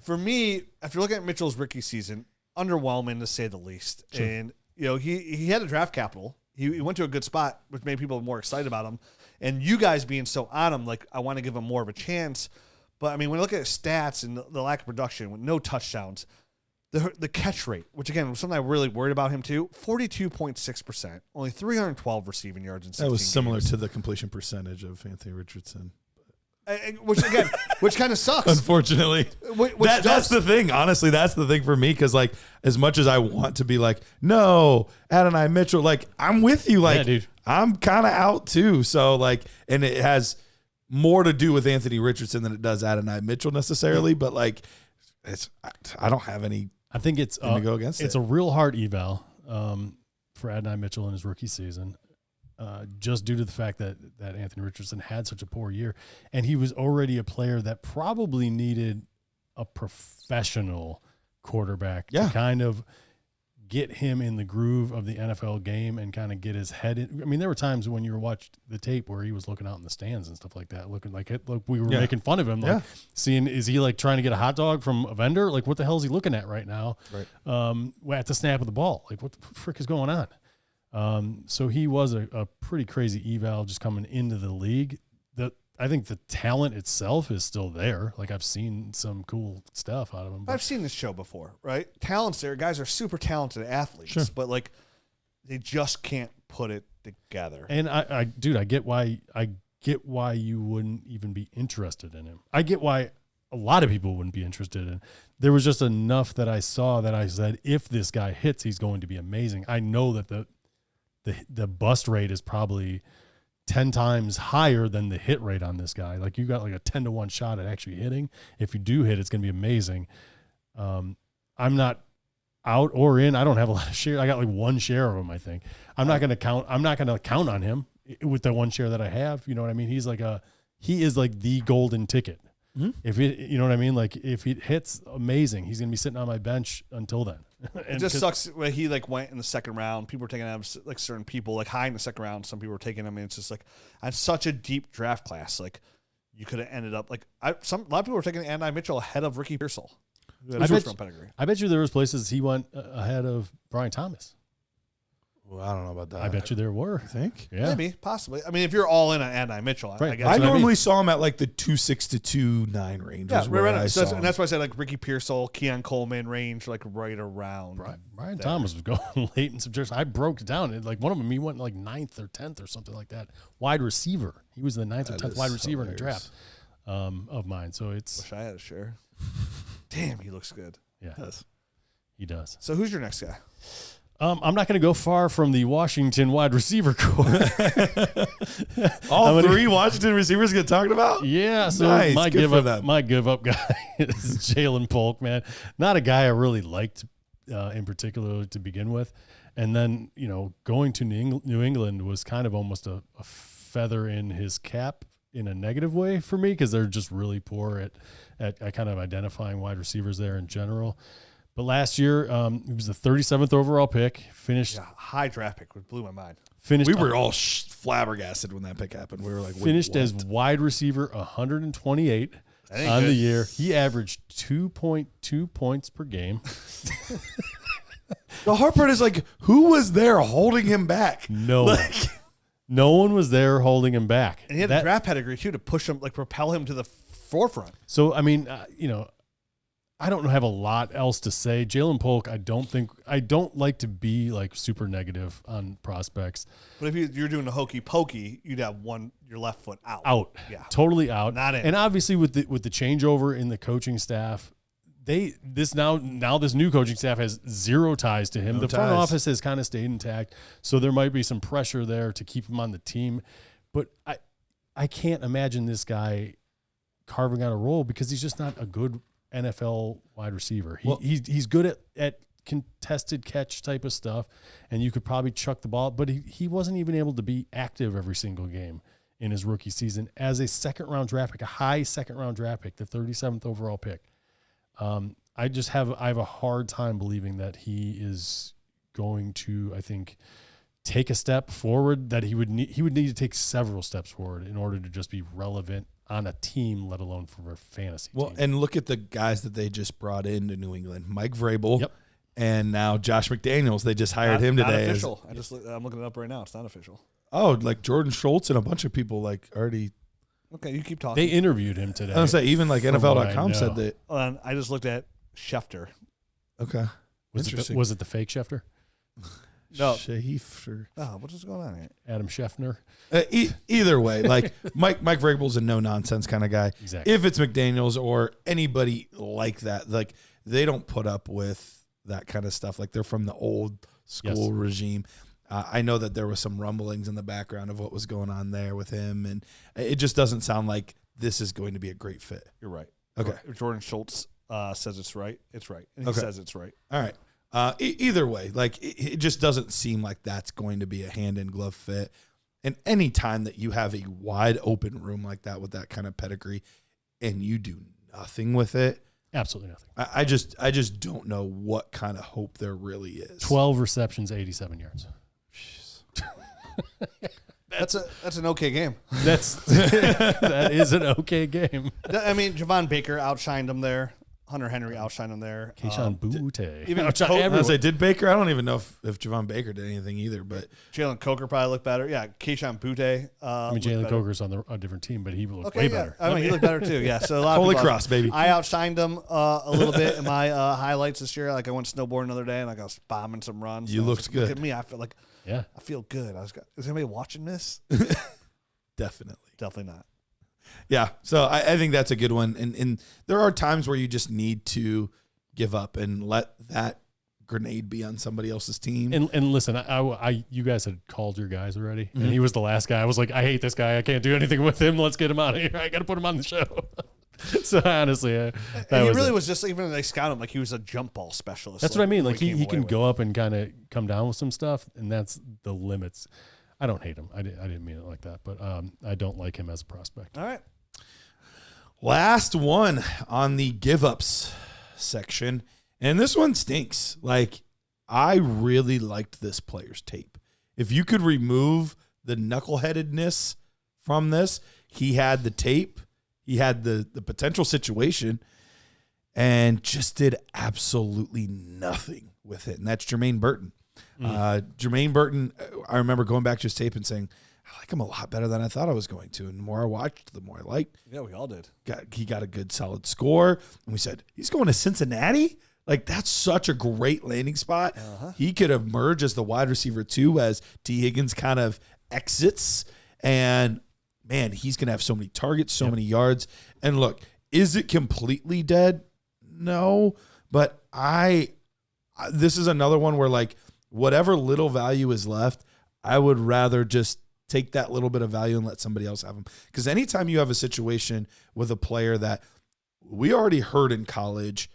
for me, after looking at Mitchell's rookie season, underwhelming to say the least. Sure. And he had a draft capital. He went to a good spot, which made people more excited about him. And you guys being so on him, like I want to give him more of a chance. But I mean, when you look at his stats and the lack of production with no touchdowns, the catch rate, which again was something I really worried about him too, 42.6%, only 312 receiving yards in 16 That was similar games. to the completion percentage of Anthony Richardson. Which kind of sucks. Unfortunately, that's the thing. Honestly, that's the thing for me because, like, as much as I want to be like, no, Adonai Mitchell, like, I'm with you. Like, yeah, dude. I'm kind of out too. So, like, and it has more to do with Anthony Richardson than it does Adonai Mitchell necessarily. But like, I don't have any. I think it's to go against it's it. a real hard eval for Adonai Mitchell in his rookie season. Just due to the fact that Anthony Richardson had such a poor year, and he was already a player that probably needed a professional quarterback to kind of get him in the groove of the NFL game and kind of get his head in. I mean, there were times when you watched the tape where he was looking out in the stands and stuff like that, looking like we were making fun of him, like seeing, is he like trying to get a hot dog from a vendor? Like, what the hell is he looking at right now? Right. At the snap of the ball, like what the frick is going on? So he was a pretty crazy eval just coming into the league. I think the talent itself is still there. Like I've seen some cool stuff out of him. I've seen this show before, right? Talent's there. Guys are super talented athletes, but like they just can't put it together. And I get why you wouldn't even be interested in him. I get why a lot of people wouldn't be interested in. There was just enough that I saw that I said, if this guy hits, he's going to be amazing. I know that the bust rate is probably 10 times higher than the hit rate on this guy. Like you got like a 10-1 shot at actually hitting. If you do hit, it's going to be amazing. I'm not out or in. I don't have a lot of share. I got like one share of him, I think. I'm not going to count on him with the one share that I have. You know what I mean? He is like the golden ticket. Mm-hmm. If it, you know what I mean? Like if it hits, amazing. He's going to be sitting on my bench until then. It just sucks when he like went in the second round. People were taking him, like certain people, like high in the second round. Some people were taking him, and it's just like on such a deep draft class. Like you could have ended up like a lot of people were taking Adonai Mitchell ahead of Ricky Pearsall. I bet you there was places he went ahead of Brian Thomas. Well, I don't know about that. I bet you there were. I think. Yeah. Maybe, possibly. I mean, if you're all in on Adonai Mitchell, right. I guess. I normally saw him at like the 2.6 to 2.9 range. Yeah, right. And that's why I said like Ricky Pearsall, Keon Coleman range, like right around. Brian Thomas was going late in some drafts. I broke it down. Like one of them, he went like 9th or 10th or something like that. Wide receiver. He was the 9th or 10th wide receiver in the draft of mine. So it's. Wish I had a share. Damn, he looks good. Yeah, he does. So who's your next guy? I'm not going to go far from the Washington wide receiver core. All three Washington receivers get talked about? Yeah, so nice. my give up guy is Jalen Polk, man. Not a guy I really liked in particular to begin with. And then, going to New England was kind of almost a feather in his cap in a negative way for me because they're just really poor at kind of identifying wide receivers there in general. But last year, he was the 37th overall pick. Finished high draft pick, which blew my mind. Finished. We were all flabbergasted when that pick happened. We were like, finished wait, as wide receiver 128 on the year. He averaged 2.2 points per game. The hard part is like, who was there holding him back? No one. No one was there holding him back. And he had a draft pedigree too to push him, like propel him to the forefront. So I mean, I don't have a lot else to say. Jalen Polk, I don't like to be like super negative on prospects. But if you're doing the hokey pokey, you'd have your left foot out. Yeah, Totally out. Not in. And obviously with the changeover in the coaching staff, this new coaching staff has zero ties to him. The front office has kind of stayed intact, so there might be some pressure there to keep him on the team. But I can't imagine this guy carving out a role because he's just not a good NFL wide receiver. He's good at contested catch type of stuff, and you could probably chuck the ball, but he wasn't even able to be active every single game in his rookie season as a second-round draft pick, a high second-round draft pick, the 37th overall pick. I have a hard time believing that he is going to, I think, take a step forward, that he would need to take several steps forward in order to just be relevant on a team, let alone for a fantasy team. And look at the guys that they just brought into New England. Mike Vrabel, and now Josh McDaniels. They just hired him today. Not official. I'm looking it up right now. It's not official. Oh, like Jordan Schultz and a bunch of people like already. Okay, you keep talking. They interviewed him today. I was say even like NFL.com said that. I just looked at Schefter. Okay, Interesting. Was it the fake Schefter? No. Schefter. Oh, what's going on here? Adam Scheffner. Either way, like Mike Vrabel's a no nonsense kind of guy. Exactly. If it's McDaniels or anybody like that, like they don't put up with that kind of stuff. Like they're from the old school regime. I know that there was some rumblings in the background of what was going on there with him, and it just doesn't sound like this is going to be a great fit. You're right. Okay. Jordan Schultz says it's right. It's right. And he says it's right. All right. Either way, like it just doesn't seem like that's going to be a hand-in-glove fit. And any time that you have a wide open room like that with that kind of pedigree and you do nothing with it, absolutely nothing. I just don't know what kind of hope there really is. 12 receptions, 87 yards. That's an okay game. That is an okay game. I mean, Javon Baker outshined him there. Hunter Henry outshined him there. Keyshawn Butte. Even Did Baker? I don't even know if Javon Baker did anything either. But Jalen Coker probably looked better. Yeah, Keyshawn Butte. Jalen Coker's on a different team, but he looked way better. I mean, he looked better too. Yeah. So a lot Holy of cross, baby! I outshined him a little bit in my highlights this year. Like I went snowboarding another day and like I was bombing some runs. You looked good. Look at me. I feel like I feel good. Is anybody watching this? Definitely not. Yeah, so I think that's a good one. And there are times where you just need to give up and let that grenade be on somebody else's team. And listen, you guys had called your guys already, and he was the last guy. I was like, I hate this guy. I can't do anything with him. Let's get him out of here. I got to put him on the show. So honestly, he really was just even they scout him like he was a jump ball specialist. That's what I mean. Like he can go up and kind of come down with some stuff, and that's the limits. I don't hate him. I didn't mean it like that, but I don't like him as a prospect. All right. Last one on the give ups section. And this one stinks. Like, I really liked this player's tape. If you could remove the knuckleheadedness from this, he had the tape, he had the potential situation, and just did absolutely nothing with it. And that's Jermaine Burton. Jermaine Burton, I remember going back to his tape and saying, I like him a lot better than I thought I was going to. And the more I watched, the more I liked. Yeah, we all did. He got a good, solid score. And we said, he's going to Cincinnati? Like, that's such a great landing spot. He could emerge as the wide receiver, too, as T. Higgins kind of exits. And, man, he's going to have so many targets, so many yards. And, look, is it completely dead? No. But this is another one where, like, whatever little value is left, I would rather just take that little bit of value and let somebody else have them. Because anytime you have a situation with a player that we already heard in college,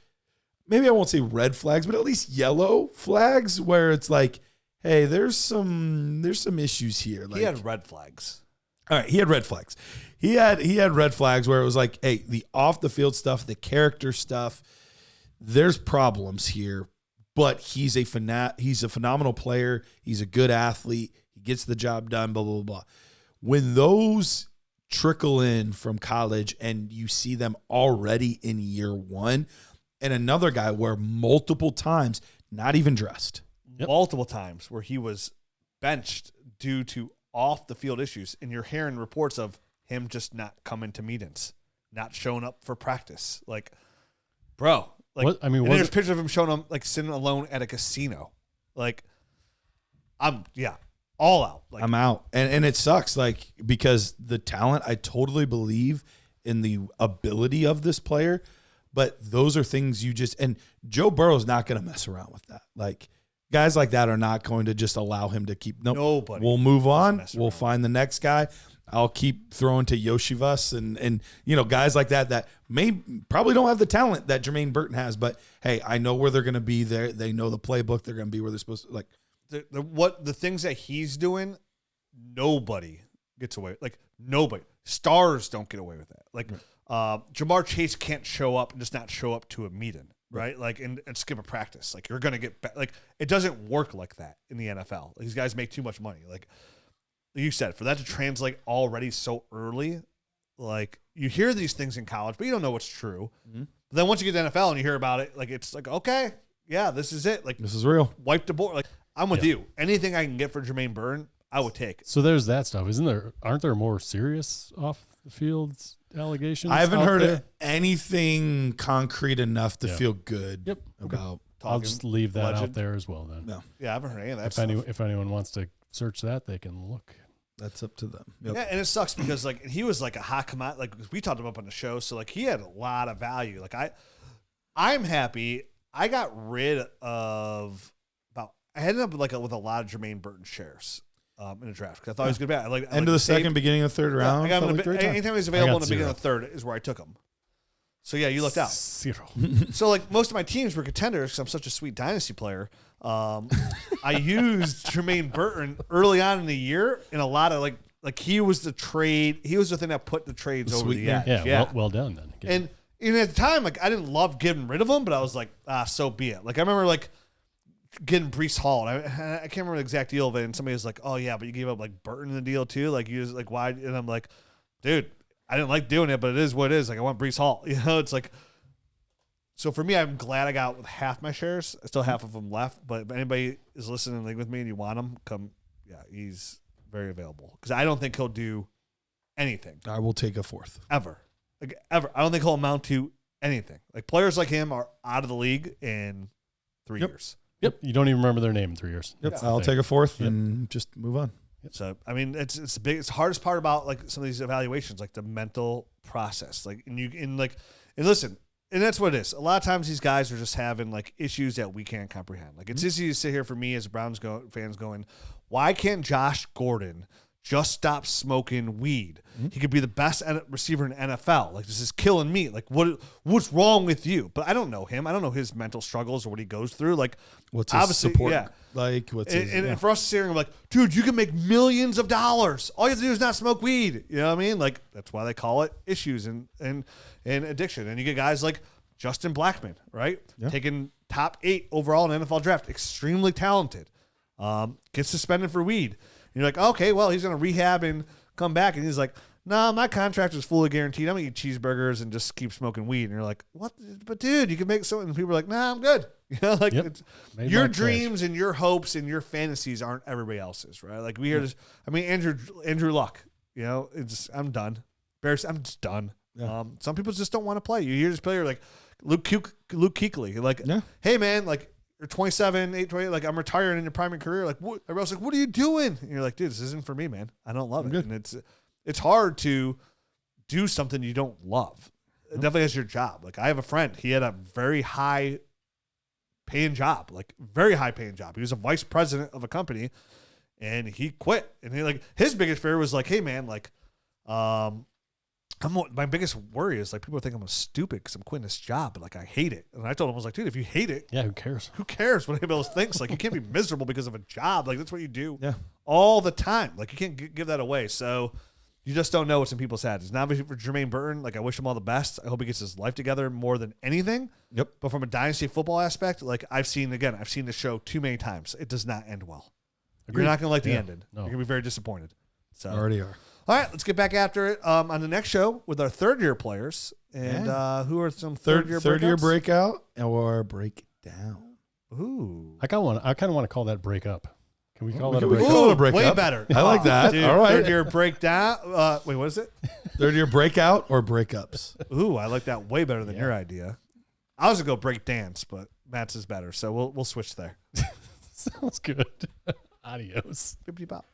maybe I won't say red flags, but at least yellow flags where it's like, hey, there's some issues here. Like, he had red flags. All right, he had red flags. He had red flags where it was like, hey, the off the field stuff, the character stuff, there's problems here, but he's a phenomenal player. He's a good athlete. He gets the job done, blah, blah, blah, blah. When those trickle in from college and you see them already in year one, and another guy where multiple times, not even dressed. Multiple times where he was benched due to off the field issues, and you're hearing reports of him just not coming to meetings, not showing up for practice. Like, bro, like, and there's pictures of him showing up like sitting alone at a casino. Like, all out. Like, I'm out. And it sucks, like, because the talent, I totally believe in the ability of this player, but those are things you just, and Joe Burrow's not going to mess around with that. Like, guys like that are not going to just allow him to keep, nobody. We'll move on. We'll find the next guy. I'll keep throwing to Yoshivas and guys like that probably don't have the talent that Jermaine Burton has, but hey, I know where they're going to be there. They know the playbook. They're going to be where they're supposed to, like, the things that he's doing, nobody gets away. Like, nobody. Stars don't get away with that. Like, Jamar Chase can't show up and just not show up to a meeting, right? Like, and skip a practice. Like, you're going to get like, it doesn't work like that in the NFL. These guys make too much money. Like you said, for that to translate already so early, like, you hear these things in college, but you don't know what's true. Mm-hmm. But then once you get to the NFL and you hear about it, like, it's like, okay, yeah, this is it. Like, this is real. Wipe the board. Like, I'm with you. Anything I can get for Jermaine Burton, I would take. So there's that stuff. Aren't there more serious off the field allegations? I haven't heard anything concrete enough to feel good about. I'll just leave that out there as well then. No. Yeah, I haven't heard any of that if anyone wants to search that, they can look. That's up to them. Yep. Yeah, and it sucks because, like, he was like a hot commodity. Like, we talked about him on the show, so, like, he had a lot of value. Like, I'm happy. I got rid of I ended up with a lot of Jermaine Burton shares in the draft because I thought he was good. Like, end of the second, beginning of the third round. I got him anytime he was available in the beginning of the third is where I took him. So yeah, you lucked out. 0. So, like, most of my teams were contenders because I'm such a sweet dynasty player. I used Jermaine Burton early on in the year in a lot of like he was the trade. He was the thing that put the trades over the edge. Yeah. Well done then. And at the time, like, I didn't love getting rid of him, but I was like, so be it. Like, I remember like getting Breece Hall, and I can't remember the exact deal of it. And somebody was like, "Oh yeah, but you gave up like Burton in the deal too. Like, you just like why?" And I'm like, "Dude, I didn't like doing it, but it is what it is. Like, I want Breece Hall. You know, it's like." So for me, I'm glad I got with half my shares. I still have half of them left. But if anybody is listening like with me and you want him, come. Yeah, he's very available because I don't think he'll do anything. I will take a fourth ever. Like, ever. I don't think he'll amount to anything. Like, players like him are out of the league in 3 years. Yep. You don't even remember their name in 3 years. Yep. I'll take a fourth and just move on. Yep. So, I mean, it's big. It's the hardest part about like some of these evaluations, like the mental process. Like, and listen, and that's what it is. A lot of times these guys are just having like issues that we can't comprehend. Like, it's easy to sit here for me as Browns fans going, why can't Josh Gordon just stop smoking weed? He could be the best receiver in NFL. Like, this is killing me. Like, what's wrong with you? But I don't know him. I don't know his mental struggles or what he goes through. Like, what's his support? Yeah. Like, what's and for us sitting like, dude, you can make millions of dollars. All you have to do is not smoke weed. You know what I mean? Like, that's why they call it issues and addiction. And you get guys like Justin Blackmon, right? Yeah. Taking top 8 overall in NFL draft, extremely talented. Gets suspended for weed. And you're like, okay, well, he's going to rehab and come back. And he's like, no, my contract is fully guaranteed. I'm going to eat cheeseburgers and just keep smoking weed. And you're like, what? But, dude, you can make something. And people are like, nah, I'm good. You know, like, it's, your dreams and your hopes and your fantasies aren't everybody else's, right? Like, we hear this. I mean, Andrew Luck, you know, I'm done. Bears, I'm just done. Yeah. Some people just don't want to play. You hear this player like Luke Kuechly, like, hey, man, like, you're 27, 20, like, I'm retiring in your primary career. Like, what? Everybody's like, what are you doing? And you're like, dude, this isn't for me, man. I don't love it. Good. And it's hard to do something you don't love. It definitely is your job. Like, I have a friend. He had a very high-paying job, like, very high-paying job. He was a vice president of a company, and he quit. And he, like, his biggest fear was like, hey, man, like, my biggest worry is like people think I'm stupid because I'm quitting this job, but like I hate it. And I told him, I was like, dude, if you hate it, who cares? Who cares what anybody else thinks? Like, you can't be miserable because of a job. Like, that's what you do all the time. Like, you can't give that away. So You just don't know what's in people's heads. Now, for Jermaine Burton, like I wish him all the best. I hope he gets his life together more than anything. Yep. But from a dynasty football aspect, like I've seen the show too many times. It does not end well. Agreed. You're not going to like the Yeah. ending. No. You're going to be very disappointed. So Already are. all right, let's get back after it on the next show with our third-year players. And who are some third-year breakout or breakdown? Ooh. I kind of want to call that breakup. Can we call that a we breakup? call it a breakup. Way better. I like that. Dude, All right. Third-year breakdown. Wait, what is it? Third year breakout or breakups? Ooh, I like that way better than your idea. I was going to go break dance, but Matt's is better. So we'll switch there. Sounds good. Adios. Bippity-bop.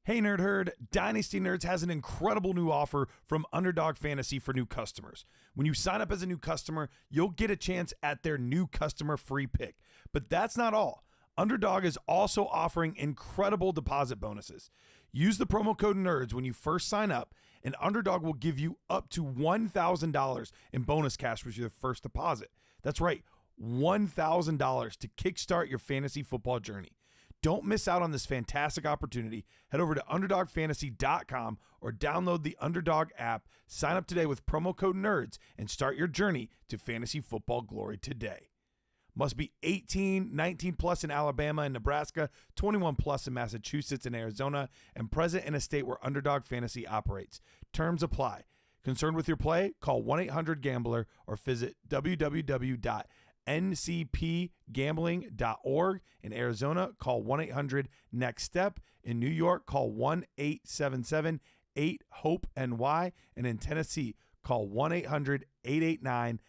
Hey, Nerd Herd, Dynasty Nerds has an incredible new offer from Underdog Fantasy for new customers. When you sign up as a new customer, you'll get a chance at their new customer free pick. But that's not all. Underdog is also offering incredible deposit bonuses. Use the promo code NERDS when you first sign up, and Underdog will give you up to $1,000 in bonus cash with your first deposit. That's right, $1,000 to kickstart your fantasy football journey. Don't miss out on this fantastic opportunity. Head over to UnderdogFantasy.com or download the Underdog app. Sign up today with promo code NERDS and start your journey to fantasy football glory today. Must be 18, 19 plus in Alabama and Nebraska, 21 plus in Massachusetts and Arizona, and present in a state where Underdog Fantasy operates. Terms apply. Concerned with your play? Call 1-800-GAMBLER or visit www.ncpgambling.org. In Arizona, call 1-800-NEXT-STEP. In New York, call 1-877-8-HOPE-NY. And in Tennessee, call 1-800-889-9789.